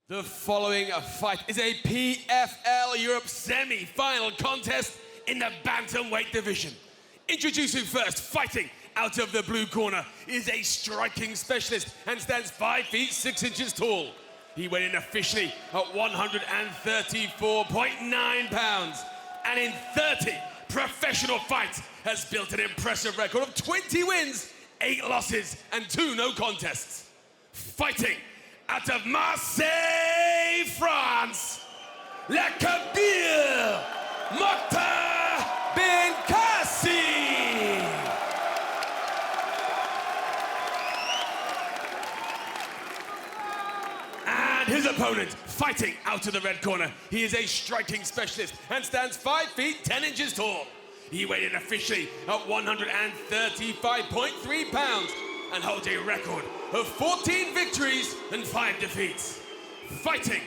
The following fight is a PFL Europe semi-final contest in the bantamweight division. Introducing first, fighting out of the blue corner, is a striking specialist and stands 5 feet 6 inches tall. He weighed in officially at 134.9 pounds, and in 30 professional fights has built an impressive record of 20 wins, 8 losses, and 2 no contests. Fighting out of Marseille, France, Le Kabir, Mokhtar, Benkaci. And his opponent, fighting out of the red corner, he is a striking specialist and stands 5 feet 10 inches tall. He weighed in officially at 135.3 pounds and holds a record of 14 victories and 5 defeats. Fighting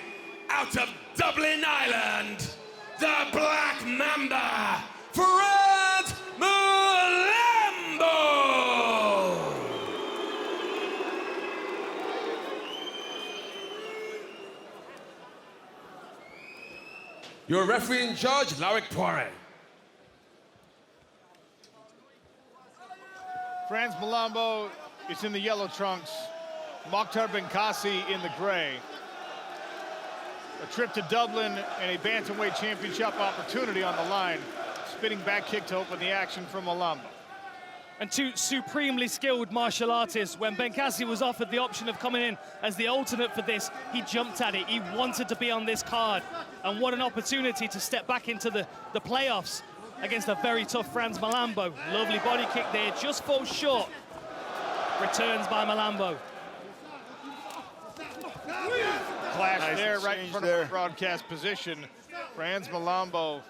out of Dublin, Ireland, the Black Mamba, Frans Mlambo. Your referee in charge, Loic Poiré. Frans Mlambo is in the yellow trunks. Mokhtar Benkaci in the gray. A trip to Dublin and a bantamweight championship opportunity on the line. Spinning back kick to open the action from Mlambo. And 2 supremely skilled martial artists. When Benkaci was offered the option of coming in as the alternate for this, he jumped at it. He wanted to be on this card. And what an opportunity to step back into the playoffs against a very tough Frans Mlambo. Lovely body kick there, just falls short. Returns by Mlambo. Clash nice there, right in front of the broadcast position. Frans Mlambo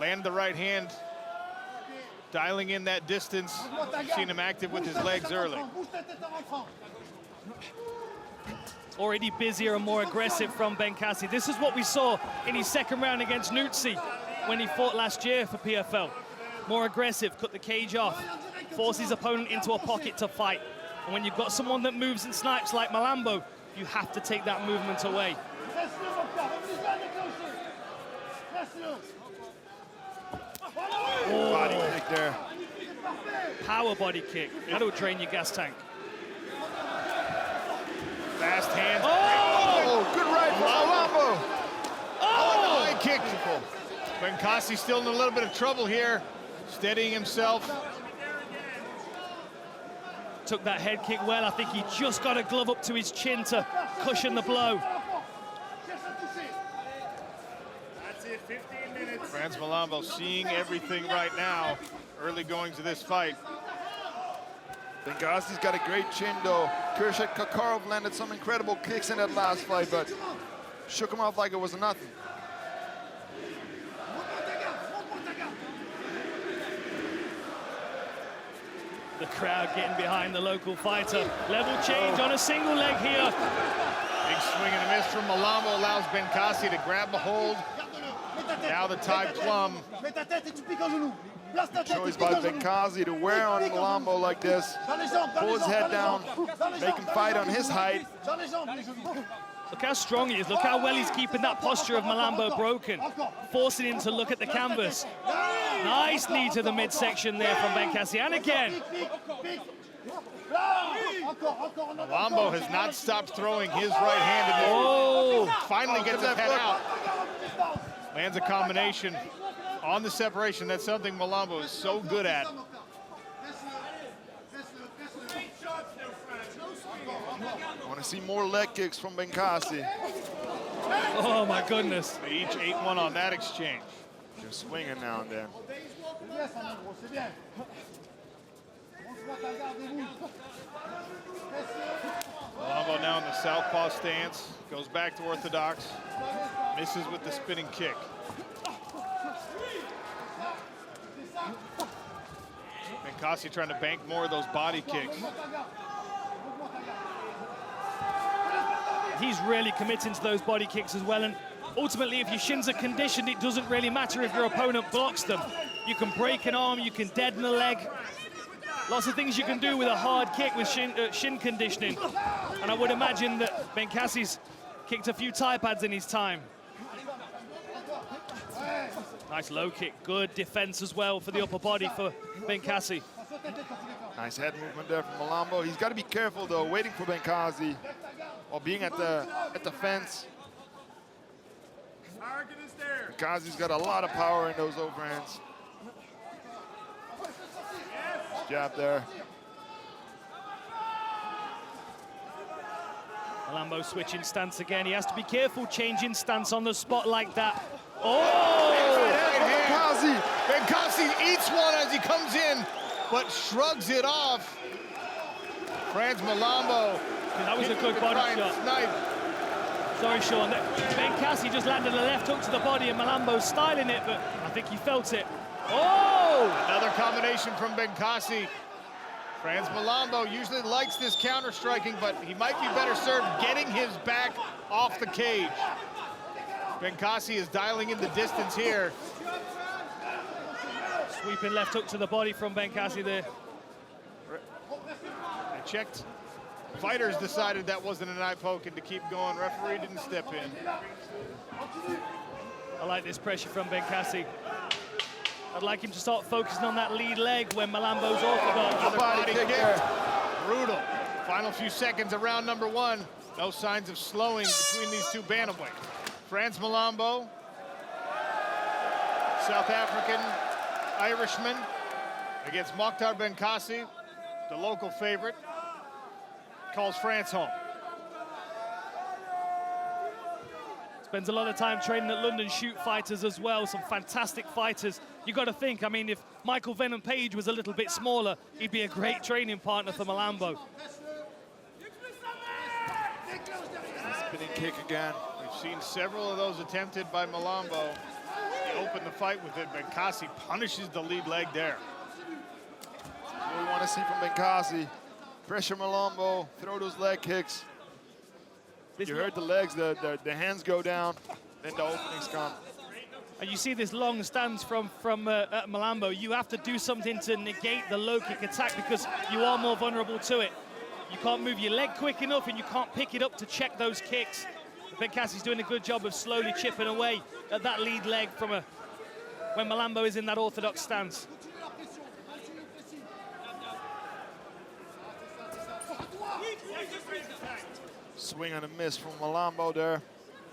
landed the right hand, dialing in that distance. You've seen him active with his legs early. Already busier and more aggressive from Benkaci. This is what we saw in his second round against Nutsi when he fought last year for PFL. More aggressive, cut the cage off, force his opponent into a pocket to fight. And when you've got someone that moves and snipes like Mlambo, you have to take that movement away. Oh. Body kick there. Power body kick. That'll drain your gas tank. Fast hands. Oh, good right from Mlambo. Oh, high kick. Benkaci still in a little bit of trouble here, steadying himself. Took that head kick well. I think he just got a glove up to his chin to cushion the blow. That's it, 15 minutes. Frans Mlambo seeing everything right now, early goings of this fight. Benkaci's got a great chin though. Kürşat Kakarov landed some incredible kicks in that last fight, but shook him off like it was nothing. The crowd getting behind the local fighter. Level change on a single leg here. Big swing and a miss from Mlambo allows Benkaci to grab a hold. Now the tie plumb. Choice by Benkaci to wear on Mlambo like this. Pull his head down, make him fight on his height. Look how strong he is. Look how well he's keeping that posture of Mlambo broken. Forcing him to look at the canvas. Nice knee to the midsection there from Benkaci. And again. Mlambo has not stopped throwing his right hand in there. Oh! Finally gets his head out. Lands a combination on the separation. That's something Mlambo is so good at. I want to see more leg kicks from Benkaci. Oh my goodness. They each 8-1 on that exchange. Just swinging now and then. Mlambo now in the southpaw stance. Goes back to orthodox. Misses with the spinning kick. Benkaci trying to bank more of those body kicks. He's really committing to those body kicks as well. And ultimately, if your shins are conditioned, it doesn't really matter if your opponent blocks them. You can break an arm, you can deaden a leg. Lots of things you can do with a hard kick with shin conditioning. And I would imagine that Benkaci's kicked a few Thai pads in his time. Nice low kick, good defense as well for the upper body for Benkaci. Nice head movement there from Mlambo. He's got to be careful though, waiting for Benkaci while being at the fence. Benkaci's got a lot of power in those overhands. Jab there. Mlambo switching stance again. He has to be careful changing stance on the spot like that. Oh! Benkaci. Benkaci eats one as he comes in, but shrugs it off. Frans Mlambo. That was a good body shot. Snipe. Sorry, Sean. Benkaci just landed a left hook to the body and Mlambo's styling it, but I think he felt it. Oh! Another combination from Benkaci. Frans Mlambo usually likes this counter striking, but he might be better served getting his back off the cage. Benkaci is dialing in the distance here. Sweeping left hook to the body from Benkaci there. They checked. Fighters decided that wasn't an eye poke and to keep going. Referee didn't step in. I like this pressure from Benkaci. I'd like him to start focusing on that lead leg when Mlambo's orthodox. Another body kick there. Brutal. Final few seconds of round number one. No signs of slowing between these two bantamweights. Frans Mlambo, South African Irishman, against Mokhtar Benkaci, the local favorite, calls France home. Spends a lot of time training at London Shoot fighters as well, some fantastic fighters. You got to think, I mean, if Michael Venom Page was a little bit smaller, he'd be a great training partner for Mlambo. Spinning kick again. We've seen several of those attempted by Mlambo. He opened the fight with it. Benkaci punishes the lead leg there. What we want to see from Benkaci. Pressure Mlambo, throw those leg kicks. You heard the legs, the hands go down, then the openings come. And you see this long stance from Mlambo. You have to do something to negate the low kick attack because you are more vulnerable to it. You can't move your leg quick enough and you can't pick it up to check those kicks. Benkaci's doing a good job of slowly chipping away at that lead leg from when Mlambo is in that orthodox stance. Swing and a miss from Mlambo there.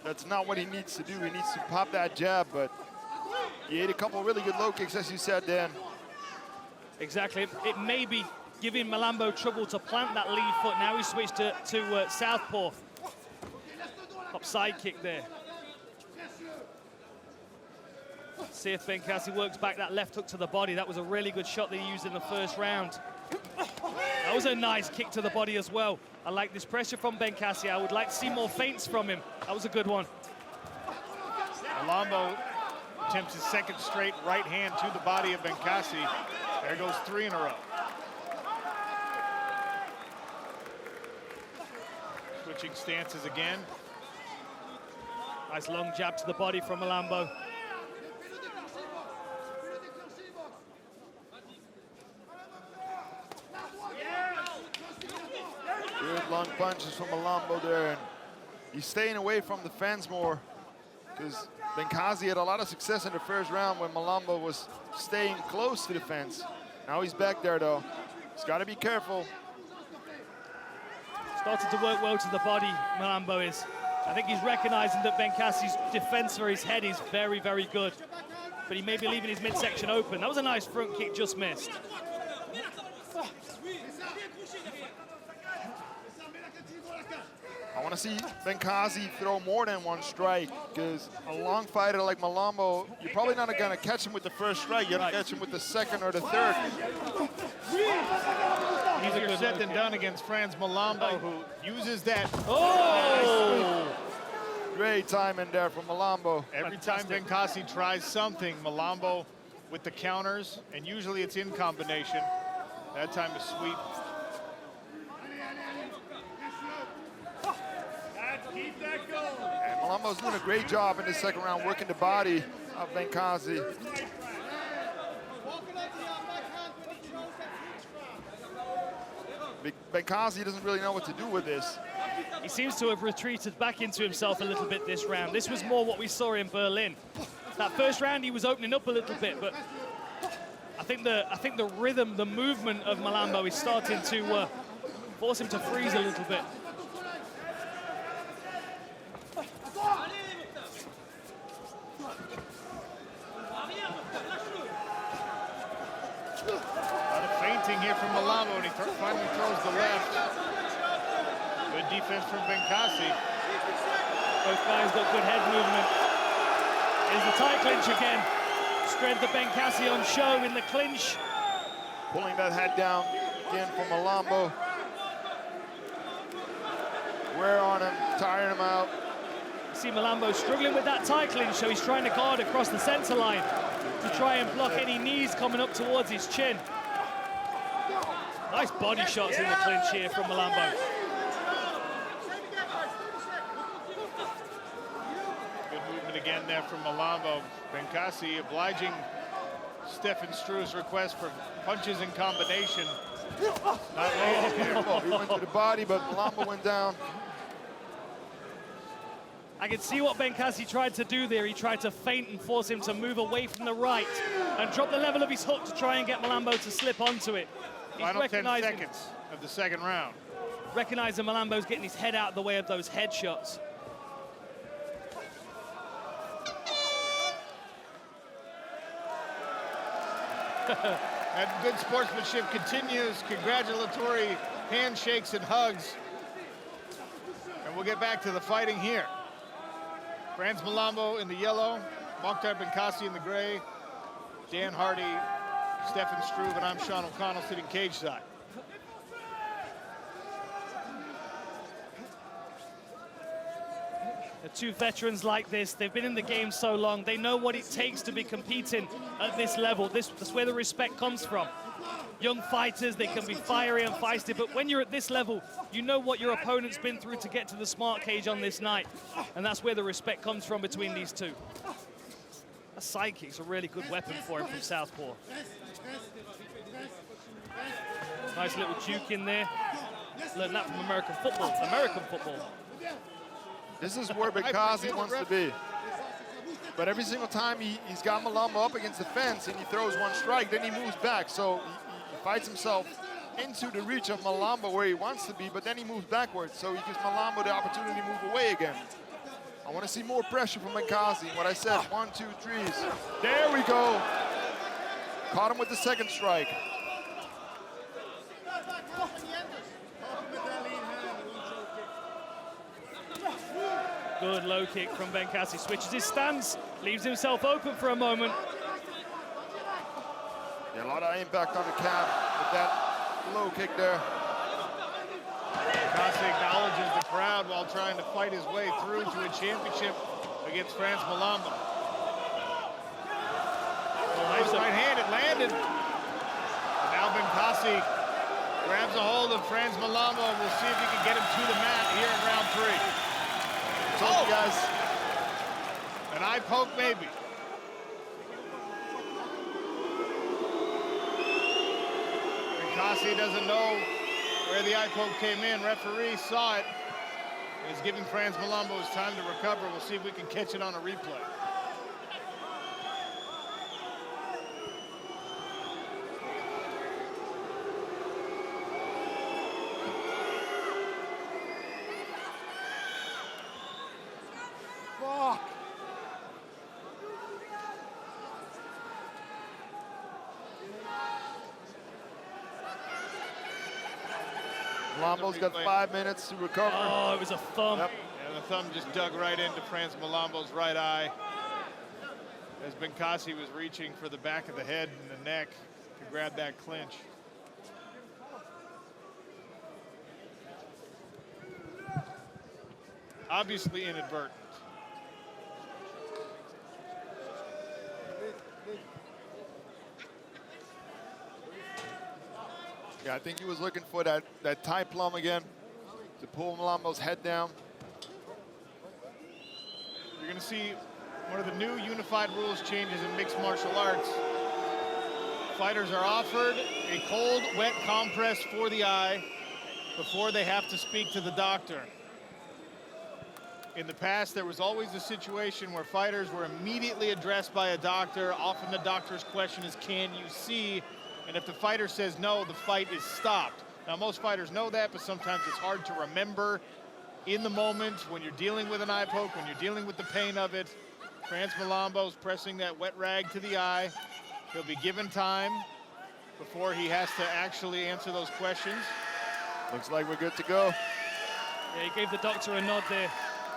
That's not what he needs to do. He needs to pop that jab, but he ate a couple really good low kicks, as you said, Dan. Exactly. It may be giving Mlambo trouble to plant that lead foot. Now he's switched to southpaw. Top side kick there. See if Benkaci works back that left hook to the body. That was a really good shot that he used in the first round. That was a nice kick to the body as well. I like this pressure from Benkaci. I would like to see more feints from him. That was a good one. Mlambo attempts his second straight right hand to the body of Benkaci. There goes 3 in a row. Switching stances again. Nice long jab to the body from Mlambo. Good long punches from Mlambo there. And he's staying away from the fence more because Benkaci had a lot of success in the first round when Mlambo was staying close to the fence. Now he's back there though. He's got to be careful. Started to work well to the body, Mlambo is. I think he's recognizing that Benkaci's defense for his head is very, very good. But he may be leaving his midsection open. That was a nice front kick, just missed. I want to see Benkaci throw more than one strike because a long fighter like Mlambo, you're probably not going to catch him with the first strike. You're going to catch him with the second or the third. Easier said than done against Frans Mlambo, who uses that. Oh! Great timing there from Mlambo. Every time Benkaci tries something, Mlambo with the counters, and usually it's in combination. That time is sweep. And Mlambo's doing a great job in the second round, working the body of Benkaci. Benkaci doesn't really know what to do with this. He seems to have retreated back into himself a little bit this round. This was more what we saw in Berlin. That first round, he was opening up a little bit, but I think the rhythm, the movement of Mlambo is starting to force him to freeze a little bit. Here from Mlambo, and he finally throws the left. Good defense from Benkaci. Both guys got good head movement. Here's the tight clinch again. Strength of Benkaci on show in the clinch. Pulling that head down again from Mlambo. Wear on him, tiring him out. You see Mlambo struggling with that tight clinch, so he's trying to guard across the center line to try and block any knees coming up towards his chin. Nice body shots in the clinch here from Mlambo. Good movement again there from Mlambo. Benkaci obliging Stefan Struve's request for punches in combination. Not really Beautiful. He went to the body, but Mlambo went down. I can see what Benkaci tried to do there. He tried to feint and force him to move away from the right and drop the level of his hook to try and get Mlambo to slip onto it. Final 10 seconds of the second round. Recognizing Mlambo's getting his head out of the way of those headshots. And good sportsmanship continues. Congratulatory handshakes and hugs. And we'll get back to the fighting here. Frans Mlambo in the yellow, Mokhtar Benkaci in the gray, Dan Hardy, Stefan Struve, and I'm Sean O'Connell sitting cage side. The two veterans like this, they've been in the game so long, they know what it takes to be competing at this level. That's where the respect comes from. Young fighters, they can be fiery and feisty, but when you're at this level, you know what your opponent's been through to get to the smart cage on this night. And that's where the respect comes from between these two. A side kick's a really good weapon for him from southpaw. Nice little juke in there. Learned that from American football. American football. This is where Benkaci wants to be. But every single time he's got Mlambo up against the fence and he throws one strike, then he moves back. So he fights himself into the reach of Mlambo where he wants to be, but then he moves backwards. So he gives Mlambo the opportunity to move away again. I want to see more pressure from Benkaci. What I said, 1, 2, 3s. There we go. Caught him with the second strike. Good low kick from Benkaci. Switches his stance, leaves himself open for a moment. Yeah, a lot of impact on the calf with that low kick there. Benkaci acknowledges the crowd while trying to fight his way through to a championship against Frans Mlambo. Nice right hand, it landed. And now Benkaci grabs a hold of Frans Mlambo. We'll see if he can get him to the mat here in round 3. Oh, guys. An eye poke, maybe. Benkaci doesn't know where the eye poke came in. Referee saw it. He's giving Frans Mlambo his time to recover. We'll see if we can catch it on a replay. Mlambo's got 5 minutes to recover. Oh, it was a thumb. Yep. And the thumb just dug right into Frans Mlambo's right eye as Benkaci was reaching for the back of the head and the neck to grab that clinch. Obviously inadvertent. Yeah, I think he was looking for that tie plum again to pull Mlambo's head down. You're going to see one of the new unified rules changes in mixed martial arts. Fighters are offered a cold, wet compress for the eye before they have to speak to the doctor. In the past, there was always a situation where fighters were immediately addressed by a doctor. Often the doctor's question is, can you see? And if the fighter says no, the fight is stopped. Now, most fighters know that, but sometimes it's hard to remember in the moment when you're dealing with an eye poke, when you're dealing with the pain of it. Frans Mlambo's pressing that wet rag to the eye. He'll be given time before he has to actually answer those questions. Looks like we're good to go. Yeah, he gave the doctor a nod there.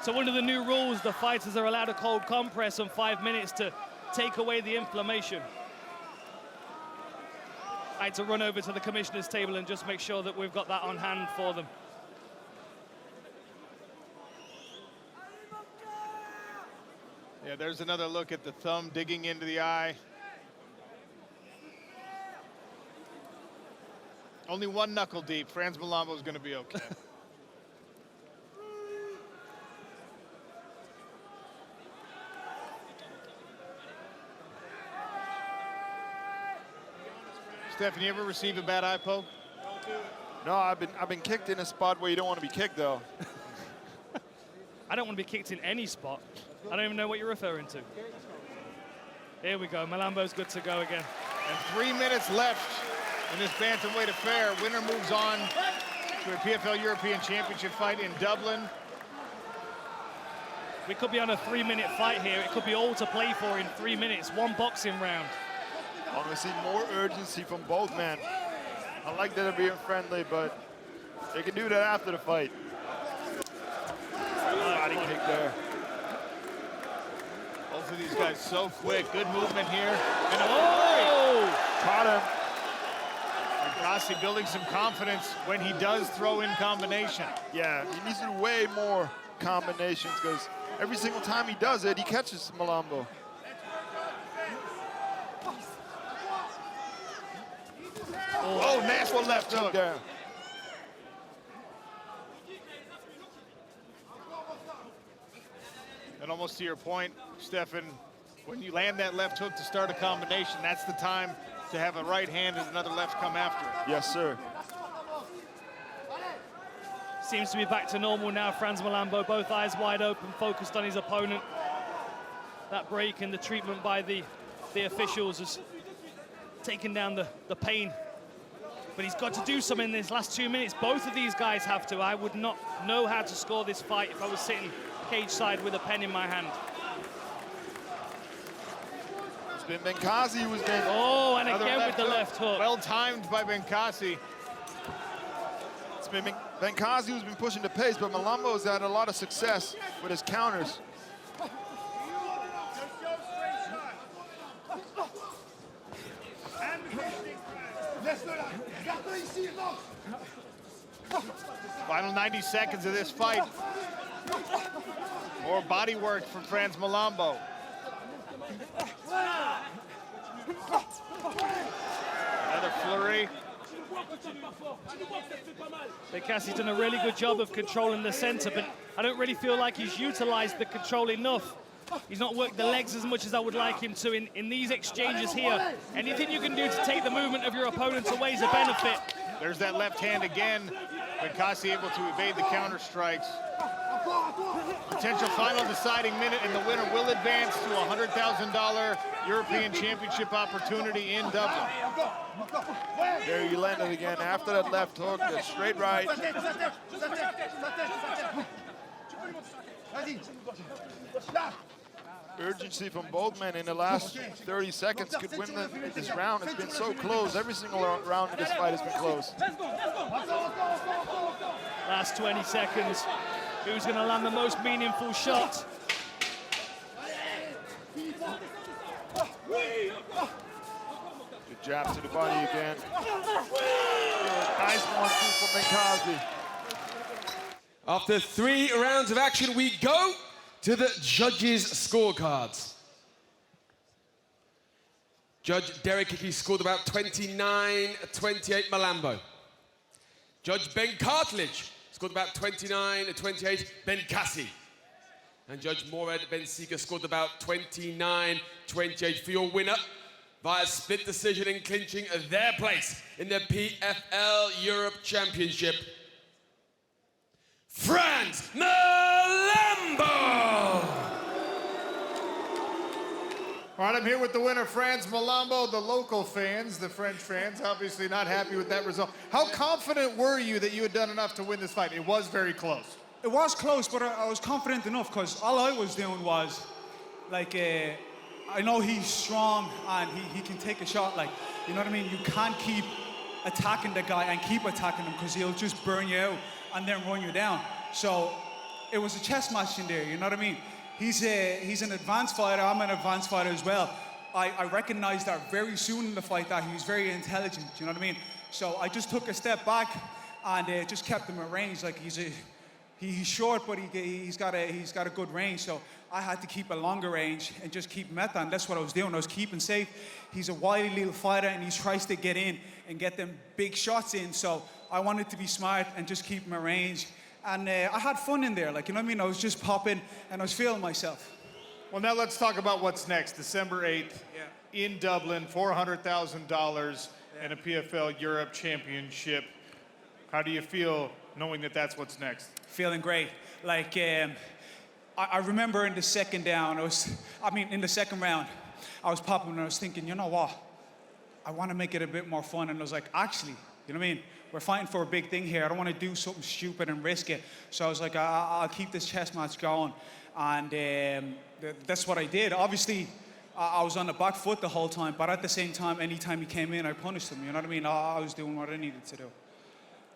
So under the new rules, the fighters are allowed a cold compress on 5 minutes to take away the inflammation. I had to run over to the commissioner's table and just make sure that we've got that on hand for them. Yeah, there's another look at the thumb digging into the eye. Only one knuckle deep. Frans Mlambo is going to be okay. Stephen, you ever receive a bad eye poke? No, I've been kicked in a spot where you don't want to be kicked, though. I don't want to be kicked in any spot. I don't even know what you're referring to. Here we go. Mlambo's good to go again. And 3 minutes left in this bantamweight affair. Winner moves on to a PFL European Championship fight in Dublin. We could be on a 3-minute fight here. It could be all to play for in 3 minutes. One boxing round. I want to see more urgency from both men. I like that they're being friendly, but they can do that after the fight. Body kick there. Both of these guys so quick. Good movement here. And Caught him. Benkaci building some confidence when he does throw in combination. Yeah, he needs to do way more combinations because every single time he does it, he catches Mlambo. Oh, nice one left hook there. And almost to your point, Stefan, when you land that left hook to start a combination, that's the time to have a right hand and another left come after it. Yes, sir. Seems to be back to normal now. Frans Mlambo, both eyes wide open, focused on his opponent. That break and the treatment by the officials has taken down the pain. But he's got to do something in this last 2 minutes. Both of these guys have to. I would not know how to score this fight if I was sitting cage side with a pen in my hand. It's been Benkaci who's been... Oh, and again with the left hook. Well timed by Benkaci. It's been Benkaci who's been pushing the pace, but Mlambo's had a lot of success with his counters. Final 90 seconds of this fight. More body work from Frans Mlambo. Another flurry. Benkaci's done a really good job of controlling the center, but I don't really feel like he's utilized the control enough. He's not worked the legs as much as I would like him to in these exchanges here. Anything you can do to take the movement of your opponent away is a benefit. There's that left hand again. Benkaci able to evade the counter strikes. Potential final deciding minute, and the winner will advance to a $100,000 European Championship opportunity in Dublin. There he landed again after that left hook, the straight right. Urgency from both men in the last 30 seconds could win this round. It's been so close. Every single round in this fight has been close. Last 20 seconds. Who's going to land the most meaningful shot? Good jab to the body again. Nice 1-2 from Benkaci. After 3 rounds of action, we go to the judges' scorecards. Judge Derek Hickey scored about 29-28 Mlambo. Judge Ben Cartledge scored about 29-28 Benkaci. And Judge Morad Bensika scored about 29-28 for your winner via split decision and clinching their place in the PFL Europe Championship. Frans Mlambo! All right, I'm here with the winner, Frans Mlambo. The local fans, the French fans, obviously not happy with that result. How confident were you that you had done enough to win this fight? It was very close. It was close, but I was confident enough because all I was doing was, like, I know he's strong and he can take a shot, like, you know what I mean? You can't keep attacking the guy and keep attacking him because he'll just burn you out and then run you down. So it was a chess match in there, you know what I mean? He's an advanced fighter, I'm an advanced fighter as well. I recognized that very soon in the fight that he was very intelligent, you know what I mean? So I just took a step back and just kept him at range. Like he's short, but he's got a good range. So I had to keep a longer range and just keep him at that. And that's what I was doing. I was keeping safe. He's a wily little fighter and he tries to get in and get them big shots in. So I wanted to be smart and just keep him at range. And I had fun in there, like, you know what I mean? I was just popping and I was feeling myself. Well, now let's talk about what's next. December 8th in Dublin, $400,000 and a PFL Europe Championship. How do you feel knowing that that's what's next? Feeling great. Like, I remember in the second round, in the second round, I was popping and I was thinking, you know what? I want to make it a bit more fun. And I was like, actually, you know what I mean? We're fighting for a big thing here. I don't want to do something stupid and risk it. So I was like, I'll keep this chess match going. And that's what I did. Obviously, I was on the back foot the whole time, but at the same time, anytime he came in, I punished him. You know what I mean? I was doing what I needed to do.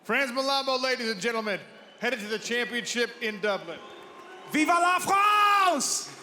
Frans Mlambo, ladies and gentlemen, headed to the championship in Dublin. Viva la France!